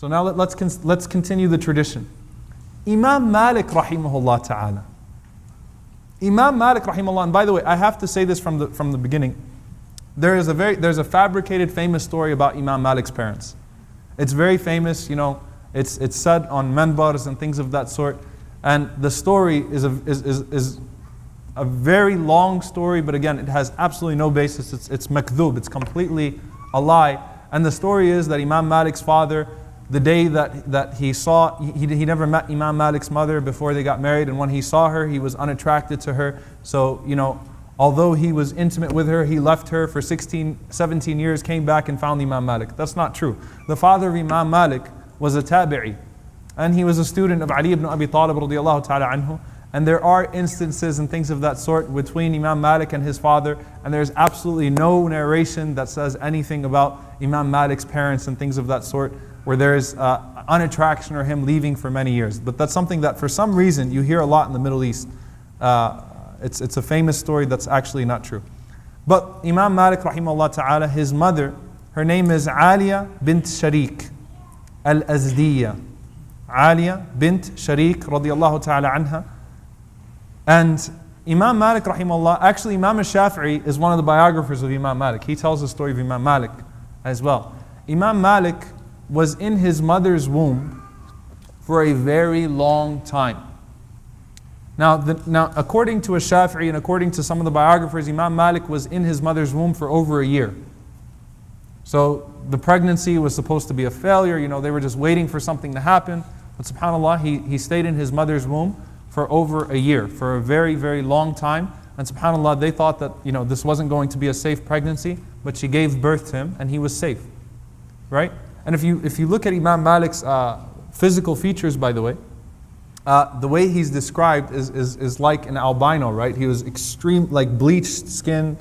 So now let's continue the tradition. Imam Malik rahimahullah ta'ala. Imam Malik rahimahullah, and by the way, I have to say this from the beginning. There's a fabricated famous story about Imam Malik's parents. It's very famous, it's said on manbars and things of that sort. And the story is a very long story, but again, it has absolutely no basis. It's makdhub, it's completely a lie. And the story is that Imam Malik's father, the day that he never met Imam Malik's mother before they got married, and when he saw her, he was unattracted to her. So, although he was intimate with her, he left her for 16, 17 years, came back and found Imam Malik. That's not true. The father of Imam Malik was a tabi'i, and he was a student of Ali ibn Abi Talib radiallahu ta'ala anhu. And there are instances and things of that sort between Imam Malik and his father, and there's absolutely no narration that says anything about Imam Malik's parents and things of that sort, where there's unattraction or him leaving for many years. But that's something that for some reason you hear a lot in the Middle East. It's a famous story that's actually not true. But Imam Malik rahimahullah ta'ala, his mother, her name is Aliya bint Sharik al-Azdiya. Aliya bint Sharik radiyallahu ta'ala anha. And Imam Malik rahimahullah, actually Imam al-Shafi'i is one of the biographers of Imam Malik. He tells the story of Imam Malik as well. Imam Malik was in his mother's womb for a very long time. Now, according to al-Shafi'i and according to some of the biographers, Imam Malik was in his mother's womb for over a year. So the pregnancy was supposed to be a failure. They were just waiting for something to happen. But subhanAllah, he stayed in his mother's womb for over a year, for a very, very long time. And subhanAllah, they thought that this wasn't going to be a safe pregnancy, but she gave birth to him and he was safe. Right? And if you look at Imam Malik's physical features, by the way he's described is like an albino, right? He was extreme, like bleached skin,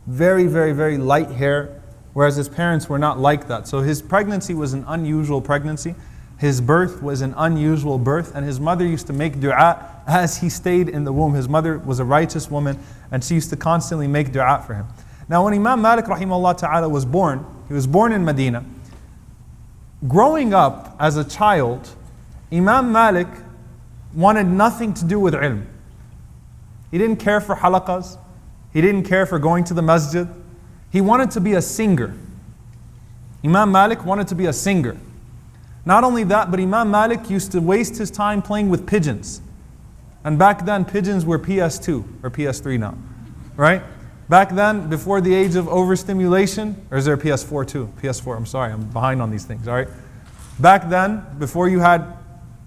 very, very, very light hair, whereas his parents were not like that. So his pregnancy was an unusual pregnancy. His birth was an unusual birth, and his mother used to make dua as he stayed in the womb. His mother was a righteous woman, and she used to constantly make dua for him. Now when Imam Malik rahimahullah ta'ala was born, he was born in Medina. Growing up as a child, Imam Malik wanted nothing to do with ilm. He didn't care for halaqas. He didn't care for going to the masjid. He wanted to be a singer. Imam Malik wanted to be a singer. Not only that, but Imam Malik used to waste his time playing with pigeons. And back then, pigeons were PS2 or PS3 now, right? Back then, before the age of overstimulation, or is there a PS4 too? PS4, I'm sorry, I'm behind on these things, all right? Back then, before you had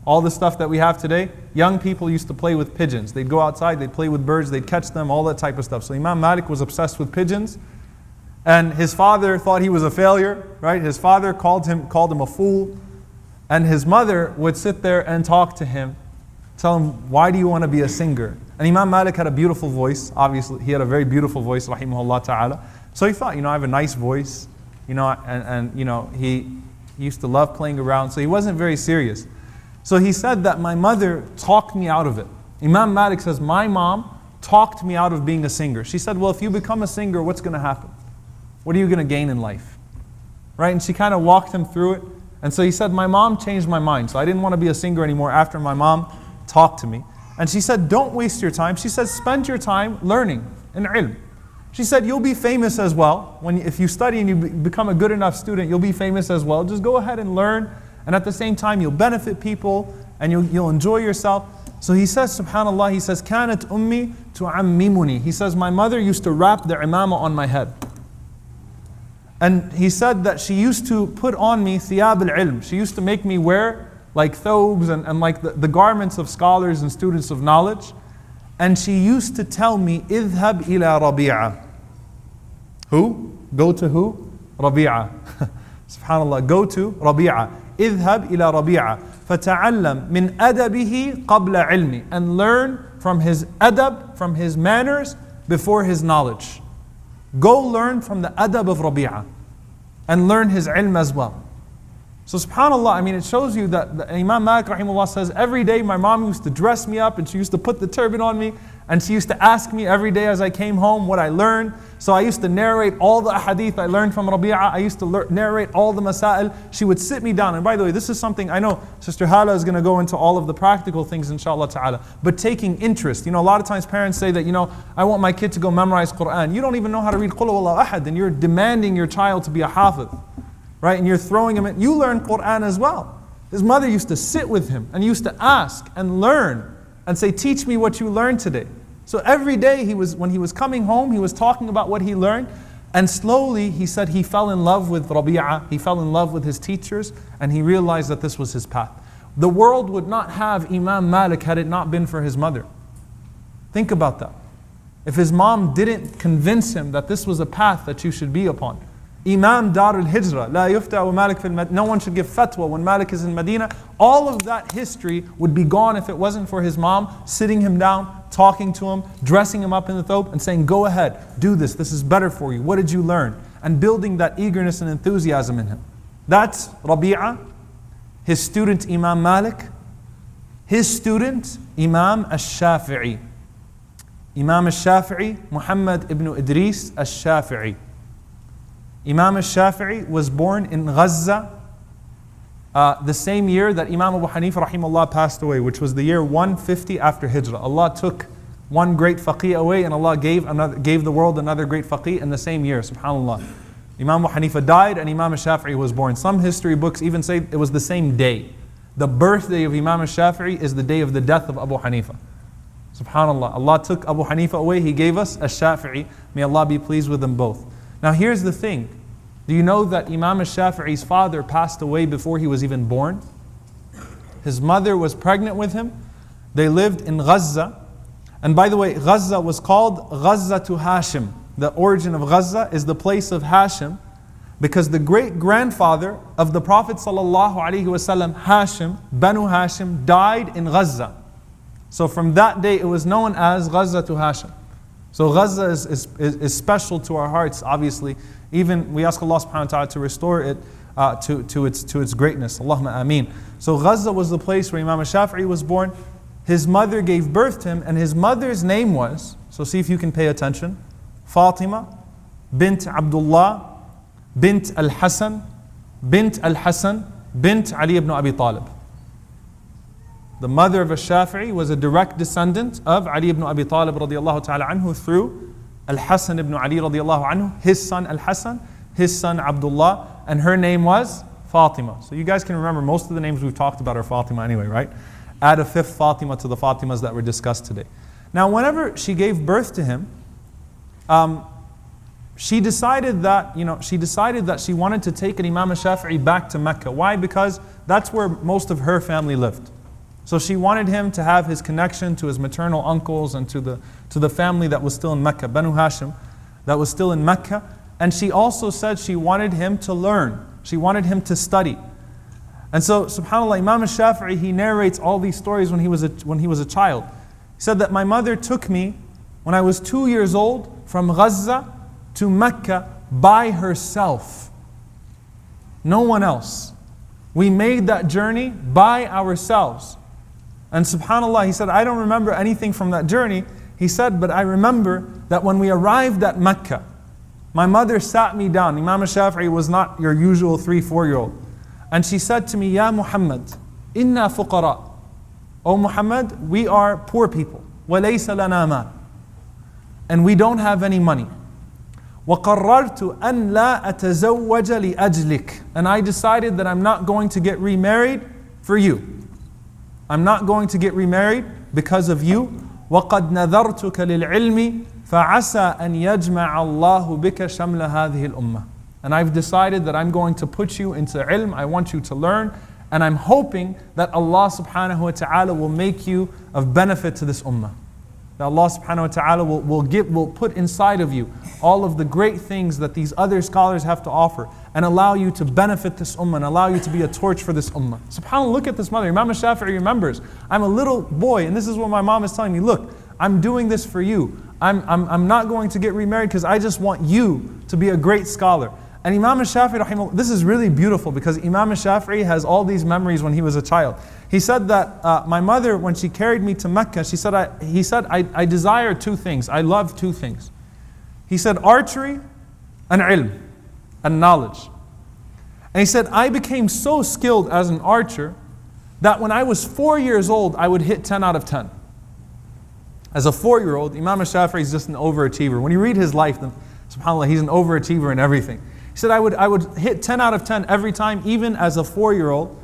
all the stuff that we have today, young people used to play with pigeons. They'd go outside, they'd play with birds, they'd catch them, all that type of stuff. So Imam Malik was obsessed with pigeons. And his father thought he was a failure, right? His father called him a fool. And his mother would sit there and talk to him, tell him, why do you want to be a singer? And Imam Malik had a beautiful voice. Obviously, he had a very beautiful voice, rahimahullah ta'ala. So he thought, I have a nice voice, and he used to love playing around. So he wasn't very serious. So he said that my mother talked me out of it. Imam Malik says, my mom talked me out of being a singer. She said, well, if you become a singer, what's going to happen? What are you going to gain in life? Right? And she kind of walked him through it. And so he said, my mom changed my mind. So I didn't want to be a singer anymore after my mom talked to me. And she said, don't waste your time. She said, spend your time learning in ilm. She said, you'll be famous as well. If you study and you become a good enough student, you'll be famous as well. Just go ahead and learn. And at the same time, you'll benefit people and you'll enjoy yourself. So he says, subhanAllah, he says, كانت أمي تعممني. He says, my mother used to wrap the imama on my head. And he said that she used to put on me thiyab al-ilm. She used to make me wear like thobes and like the garments of scholars and students of knowledge. And she used to tell me, اذهب ila Rabi'a. Who? Go to who? Rabi'a. Subhanallah, go to Rabi'a. اذهب ila Rabi'a. فَتَعَلَّمْ مِنْ أَدَبِهِ قَبْلَ عِلْمِ. And learn from his adab, from his manners, before his knowledge. Go learn from the adab of Rabi'a and learn his ilm as well. So subhanAllah, it shows you that Imam Malik rahimahullah says, every day my mom used to dress me up and she used to put the turban on me And she used to ask me every day as I came home what I learned. So I used to narrate all the ahadith I learned from Rabi'a. I used to narrate all the masail. She would sit me down. And by the way, this is something I know Sister Hala is going to go into all of the practical things inshallah ta'ala. But taking interest. A lot of times parents say that, I want my kid to go memorize Quran. You don't even know how to read Qul Huwallahu Ahad. And you're demanding your child to be a hafiz. Right? And you're throwing him in. You learn Quran as well. His mother used to sit with him and used to ask and learn and say, teach me what you learned today. So every day when he was coming home, he was talking about what he learned. And slowly, he said he fell in love with Rabi'a, he fell in love with his teachers, and he realized that this was his path. The world would not have Imam Malik had it not been for his mother. Think about that. If his mom didn't convince him that this was a path that you should be upon. Imam Dar al-Hijra, la yufta Malik fil Madina. No one should give fatwa when Malik is in Medina. All of that history would be gone if it wasn't for his mom sitting him down, talking to him, dressing him up in the thobe and saying, go ahead, do this is better for you. What did you learn? And building that eagerness and enthusiasm in him. That's Rabi'a, his student Imam Malik, his student Imam al-Shafi'i. Imam al-Shafi'i, Muhammad ibn Idris al-Shafi'i. Imam al-Shafi'i was born in Gaza the same year that Imam Abu Hanifa rahimahullah passed away, which was the year 150 after Hijrah. Allah took one great faqih away and Allah gave the world another great faqih in the same year, subhanAllah. Imam Abu Hanifa died and Imam al-Shafi'i was born. Some history books even say it was the same day. The birthday of Imam al-Shafi'i is the day of the death of Abu Hanifa. SubhanAllah. Allah took Abu Hanifa away, He gave us al-Shafi'i. May Allah be pleased with them both. Now here's the thing. Do you know that Imam al-Shafi'i's father passed away before he was even born? His mother was pregnant with him. They lived in Gaza. And by the way, Gaza was called Gaza to Hashim. The origin of Gaza is the place of Hashim, because the great-grandfather of the Prophet ﷺ, Hashim, Banu Hashim, died in Gaza. So from that day it was known as Gaza to Hashim. So Gaza is special to our hearts, obviously. Even we ask Allah subhanahu wa ta'ala to restore it to its greatness. Allahumma ameen. So Gaza was the place where Imam al-Shafi'i was born. His mother gave birth to him, and his mother's name was, so see if you can pay attention, Fatima bint Abdullah bint al-Hasan bint al-Hasan bint Ali ibn Abi Talib. The mother of al-Shafi'i was a direct descendant of Ali ibn Abi Talib radiallahu ta'ala anhu through Al-Hasan ibn Ali radiallahu anhu, his son Al-Hasan, his son Abdullah, and her name was Fatima. So you guys can remember most of the names we've talked about are Fatima anyway, right? Add a fifth Fatima to the Fatimas that were discussed today. Now whenever she gave birth to him, she decided that she wanted to take an Imam al-Shafi'i back to Mecca. Why? Because that's where most of her family lived. So she wanted him to have his connection to his maternal uncles and to the family that was still in Mecca, Banu Hashim, that was still in Mecca. And she also said she wanted him to learn. She wanted him to study. And so, subhanAllah, Imam al-Shafi'i, he narrates all these stories when he was a child. He said that my mother took me when I was 2 years old from Gaza to Mecca by herself. No one else. We made that journey by ourselves. And subhanAllah, he said, I don't remember anything from that journey. He said, but I remember that when we arrived at Mecca, my mother sat me down. Imam al-Shafi'i was not your usual 3-4-year-old. And she said to me, Ya Muhammad, inna fuqara. O Muhammad, we are poor people. وَلَيْسَ لَنَا مَالٍ. And we don't have any money. وَقَرَّرْتُ أَنْ لَا أَتَزَوَّجَ لِأَجْلِكَ. And I decided that I'm not going to get remarried for you. I'm not going to get remarried because of you. وَقَدْ نَذَرْتُكَ لِلْعِلْمِ فَعَسَىٰ أَنْ يَجْمَعَ اللَّهُ بِكَ شَمْلَ هَذِهِ الْأُمَّةِ. And I've decided that I'm going to put you into ilm. I want you to learn. And I'm hoping that Allah subhanahu wa ta'ala will make you of benefit to this ummah. That Allah subhanahu wa ta'ala will put inside of you all of the great things that these other scholars have to offer and allow you to benefit this ummah and allow you to be a torch for this ummah. SubhanAllah, look at this mother. Imam al-Shafi'i remembers, I'm a little boy and this is what my mom is telling me. Look, I'm doing this for you. I'm not going to get remarried because I just want you to be a great scholar. And Imam al-Shafi'i, rahimahullah, this is really beautiful because Imam al-Shafi'i has all these memories when he was a child. He said that my mother, when she carried me to Mecca, he said, I desire two things. I love two things. He said, archery and ilm, and knowledge. And he said, I became so skilled as an archer that when I was 4 years old, I would hit 10 out of 10. As a 4-year-old, Imam al-Shafi'i is just an overachiever. When you read his life, then, subhanAllah, he's an overachiever in everything. He said, I would hit 10 out of 10 every time, even as a 4-year-old.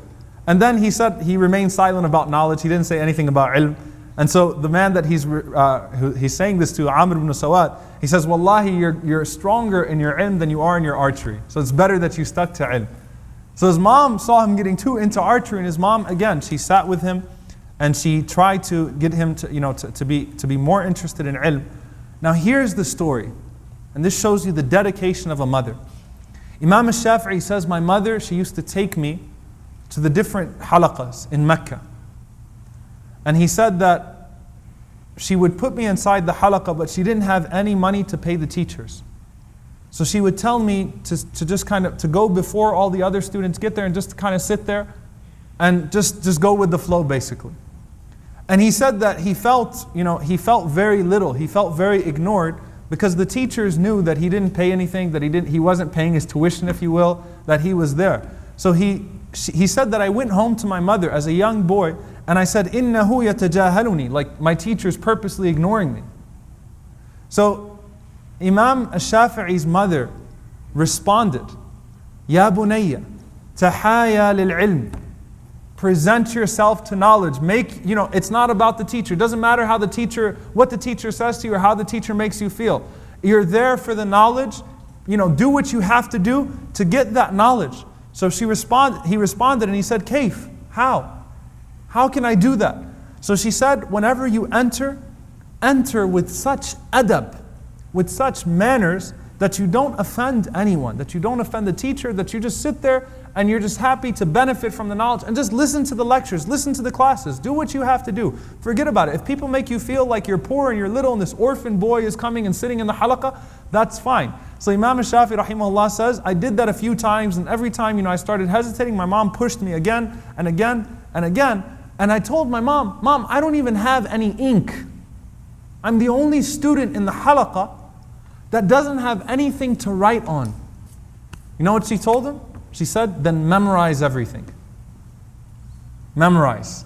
And then he said he remained silent about knowledge. He didn't say anything about ilm. And so the man that he's saying this to, Amr ibn Sawad, he says, Wallahi, you're stronger in your ilm than you are in your archery. So it's better that you stuck to ilm. So his mom saw him getting too into archery, and his mom, again, she sat with him and she tried to get him to be more interested in ilm. Now here's the story, and this shows you the dedication of a mother. Imam al-Shafi'i says, my mother, she used to take me to the different halaqas in Mecca. And he said that she would put me inside the halaqah, but she didn't have any money to pay the teachers. So she would tell me to just kind of, to go before all the other students get there and just kind of sit there and just go with the flow basically. And he said that he felt very little, he felt very ignored, because the teachers knew that he didn't pay anything, that he wasn't paying his tuition, if you will, that he was there. So he said that I went home to my mother as a young boy, and I said, إِنَّهُ يَتَجَاهَلُنِي, like my teacher's purposely ignoring me. So Imam al-Shafi'i's mother responded, يَا بُنَيَّ تَحَايَا لِلْعِلْمِ, present yourself to knowledge. It's not about the teacher. It doesn't matter what the teacher says to you or how the teacher makes you feel. You're there for the knowledge. Do what you have to do to get that knowledge. So he responded and he said, Kaif, how? How can I do that? So she said, whenever you enter with such adab, with such manners, that you don't offend anyone, that you don't offend the teacher, that you just sit there and you're just happy to benefit from the knowledge and just listen to the lectures, listen to the classes, do what you have to do. Forget about it. If people make you feel like you're poor and you're little and this orphan boy is coming and sitting in the halaqah, that's fine. So Imam al-Shafi'i rahimahullah says, I did that a few times, and every time I started hesitating, my mom pushed me again and again and again. And I told my mom, Mom, I don't even have any ink. I'm the only student in the halaqah that doesn't have anything to write on. You know what she told him? She said, then memorize everything. Memorize.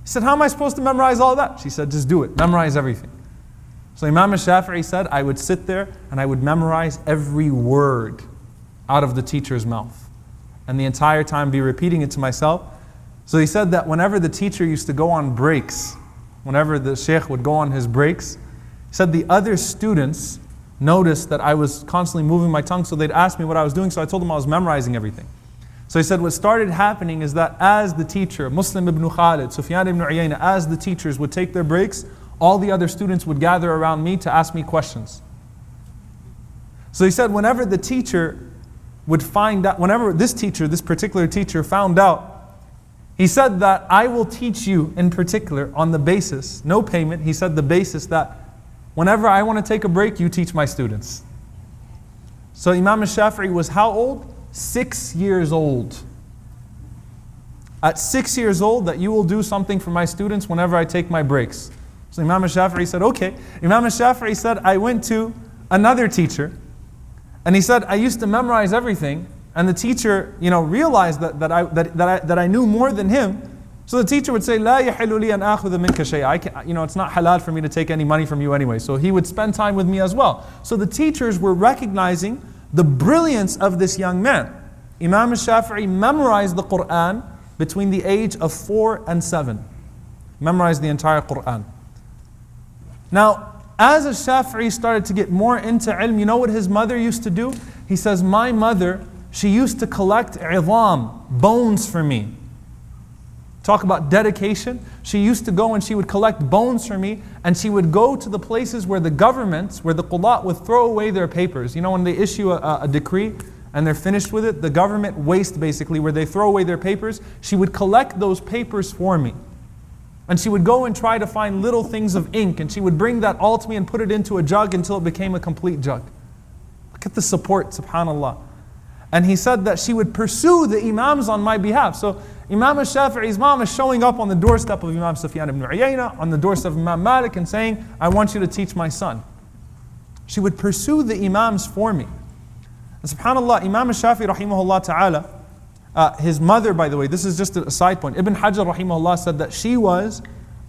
He said, how am I supposed to memorize all that? She said, just do it. Memorize everything. So Imam al-Shafi'i said, I would sit there and I would memorize every word out of the teacher's mouth. And the entire time be repeating it to myself. So he said that whenever the teacher used to go on breaks, whenever the Sheikh would go on his breaks, he said the other students noticed that I was constantly moving my tongue, so they'd ask me what I was doing, so I told them I was memorizing everything. So he said what started happening is that as the teacher, Muslim ibn Khalid, Sufyan ibn Uyayna, as the teachers would take their breaks, all the other students would gather around me to ask me questions. So he said whenever the teacher would find out, whenever this particular teacher found out, he said that I will teach you in particular on the basis, no payment, he said the basis that whenever I want to take a break, you teach my students. So Imam al-Shafi'i was how old? 6 years old. At 6 years old, that you will do something for my students whenever I take my breaks. So Imam al-Shafi'i said, okay. Imam al-Shafi'i said, I went to another teacher, and he said, I used to memorize everything, and the teacher, realized that I knew more than him. So the teacher would say, لا يحل لي أن آخذ منك شيء. It's not halal for me to take any money from you anyway. So he would spend time with me as well. So the teachers were recognizing the brilliance of this young man. Imam al-Shafi'i memorized the Quran between the age of 4 and 7. Memorized the entire Quran. Now, as al-Shafi'i started to get more into ilm, you know what his mother used to do? He says, my mother, she used to collect idham, bones for me. Talk about dedication. She used to go and she would collect bones for me, and she would go to the places where the governments, where the qulat would throw away their papers. When they issue a decree and they're finished with it, the government waste basically, where they throw away their papers, she would collect those papers for me. And she would go and try to find little things of ink, and she would bring that all to me and put it into a jug until it became a complete jug. Look at the support, subhanAllah. And he said that she would pursue the Imams on my behalf. So Imam al-Shafi'i's mom is showing up on the doorstep of Imam Sufyan ibn Uyayna, on the doorstep of Imam Malik, and saying, I want you to teach my son. She would pursue the Imams for me. And subhanAllah, Imam al-Shafi'i rahimahullah ta'ala, his mother, by the way, this is just a side point. Ibn Hajar rahimahullah said that she was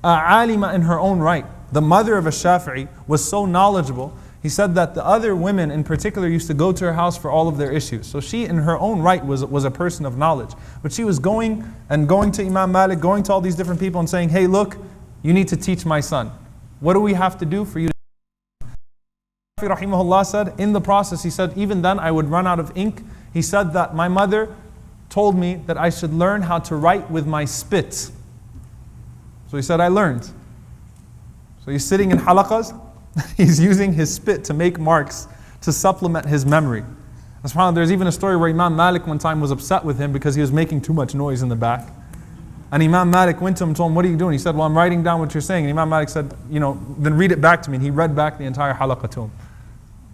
alima in her own right. The mother of al-Shafi'i was so knowledgeable. He said that the other women in particular used to go to her house for all of their issues. So she in her own right was a person of knowledge. But she was going to Imam Malik, going to all these different people and saying, hey look, you need to teach my son. What do we have to do for you to rahimahullah said, in the process, he said, even then I would run out of ink. He said that my mother told me that I should learn how to write with my spit. So he said, I learned. So he's sitting in halaqas, he's using his spit to make marks to supplement his memory. There's even a story where Imam Malik one time was upset with him because he was making too much noise in the back. And Imam Malik went to him and told him, what are you doing? He said, well, I'm writing down what you're saying. And Imam Malik said, then read it back to me. And he read back the entire halaqah to him.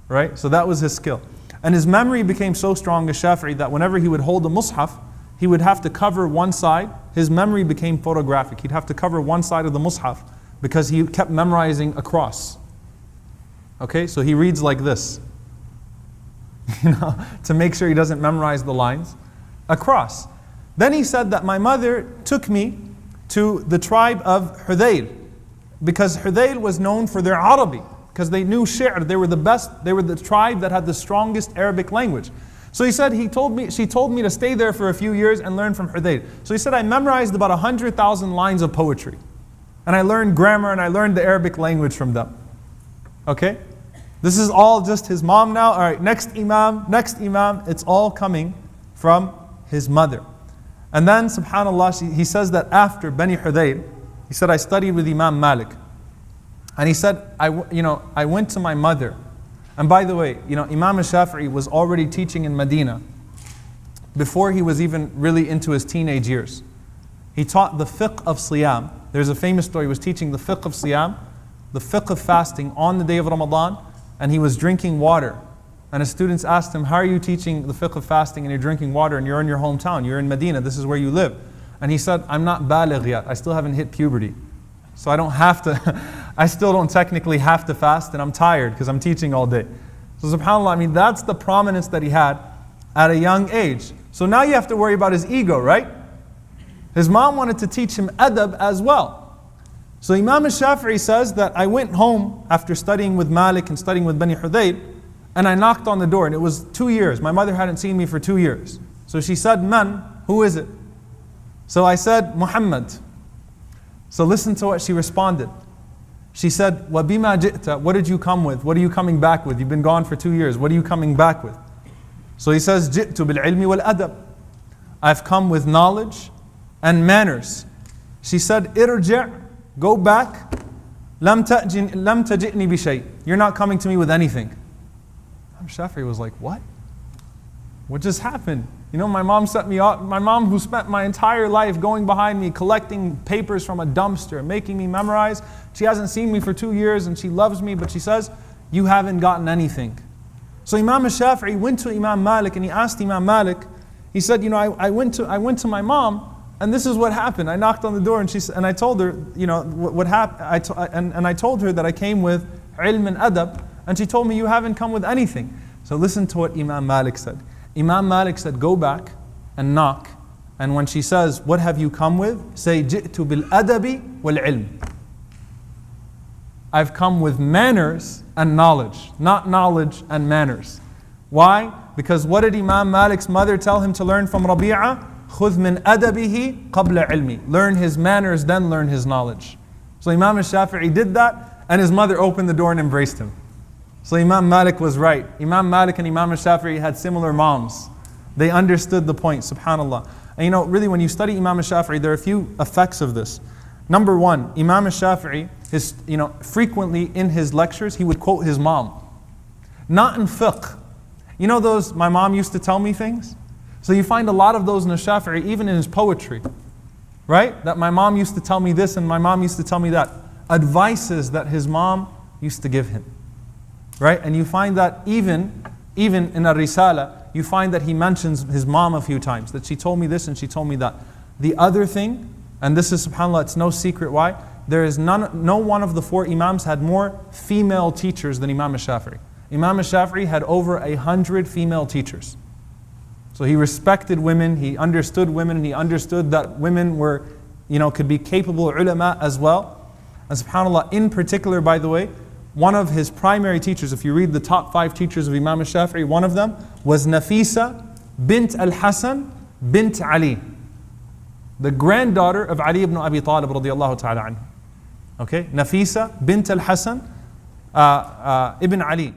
Right? So that was his skill. And his memory became so strong as Shafi'i that whenever he would hold a mushaf, he would have to cover one side. His memory became photographic. He'd have to cover one side of the mushaf because he kept memorizing across. Okay, so he reads like this, to make sure he doesn't memorize the lines across. Then he said that my mother took me to the tribe of Hudayl, because Hudayl was known for their Arabi, because they knew shi'r, they were the best, they were the tribe that had the strongest Arabic language. So he said, she told me to stay there for a few years and learn from Hudayl. So he said, I memorized about 100,000 lines of poetry. And I learned grammar and I learned the Arabic language from them. Okay? This is all just his mom now. All right, next imam. It's all coming from his mother. And then, subhanAllah, he says that after Bani Hudayl, he said, I studied with Imam Malik. And he said, I went to my mother. And by the way, Imam al-Shafi'i was already teaching in Medina before he was even really into his teenage years. He taught the fiqh of siyam. There's a famous story. He was teaching the fiqh of siyam, the fiqh of fasting on the day of Ramadan, and he was drinking water. And his students asked him, how are you teaching the fiqh of fasting and you're drinking water and you're in your hometown, you're in Medina, this is where you live? And he said, I'm not baligh yet, I still haven't hit puberty. So I don't have to, I still don't technically have to fast, and I'm tired because I'm teaching all day. So subhanAllah, that's the prominence that he had at a young age. So now you have to worry about his ego, right? His mom wanted to teach him adab as well. So Imam al-Shafi'i says that I went home after studying with Malik and studying with Bani Hudayl, and I knocked on the door, and it was 2 years. My mother hadn't seen me for 2 years. So she said, Man, who is it? So I said, Muhammad. So listen to what she responded. She said, وَبِمَا جِئْتَ, what did you come with? What are you coming back with? You've been gone for 2 years. What are you coming back with? So he says, جِئْتُ بِالْعِلْمِ وَالْأَدَبِ, I've come with knowledge and manners. She said, إِرْجِعْ, go back. لَمْ تَجِئْنِي بِشَيْءٍ, you're not coming to me with anything. Shafi'i was like, what? What just happened? My mom set me up. My mom, who spent my entire life going behind me, collecting papers from a dumpster, making me memorize. She hasn't seen me for 2 years and she loves me, but she says, you haven't gotten anything. So Imam al-Shafi'i went to Imam Malik and he asked Imam Malik, he said, I went to my mom and this is what happened. I knocked on the door and I told her, what happened. And I told her that I came with ilm and adab, and she told me, you haven't come with anything. So listen to what Imam Malik said. Imam Malik said, go back and knock. And when she says, what have you come with? Say, جِئْتُ بِالْأَدَبِ وَالْعِلْمِ, I've come with manners and knowledge, not knowledge and manners. Why? Because what did Imam Malik's mother tell him to learn from Rabi'a? خُذْ مِنْ أَدَبِهِ قَبْلَ عِلْمِ, learn his manners, then learn his knowledge. So Imam al-Shafi'i did that, and his mother opened the door and embraced him. So Imam Malik was right. Imam Malik and Imam al-Shafi'i had similar moms. They understood the point, subhanAllah. And really when you study Imam al-Shafi'i, there are a few effects of this. Number one, Imam al-Shafi'i, frequently in his lectures, he would quote his mom. Not in fiqh. Those, my mom used to tell me things? So you find a lot of those in al-Shafi'i, even in his poetry. Right? That my mom used to tell me this and my mom used to tell me that. Advices that his mom used to give him. Right? And you find that even in a risala, you find that he mentions his mom a few times, that she told me this and she told me that. The other thing, and this is subhanAllah, it's no secret why, there is no one of the four Imams had more female teachers than Imam al-Shafi'i. Imam al-Shafi'i had over 100 female teachers. So he respected women, he understood women, and he understood that women were, could be capable ulama as well. And subhanAllah, in particular, by the way, one of his primary teachers, if you read the top 5 teachers of Imam al-Shafi'i, one of them was Nafisa bint al-Hasan bint Ali, the granddaughter of Ali ibn Abi Talib radiyallahu ta'ala anhu. Okay, Nafisa bint al-Hasan ibn Ali.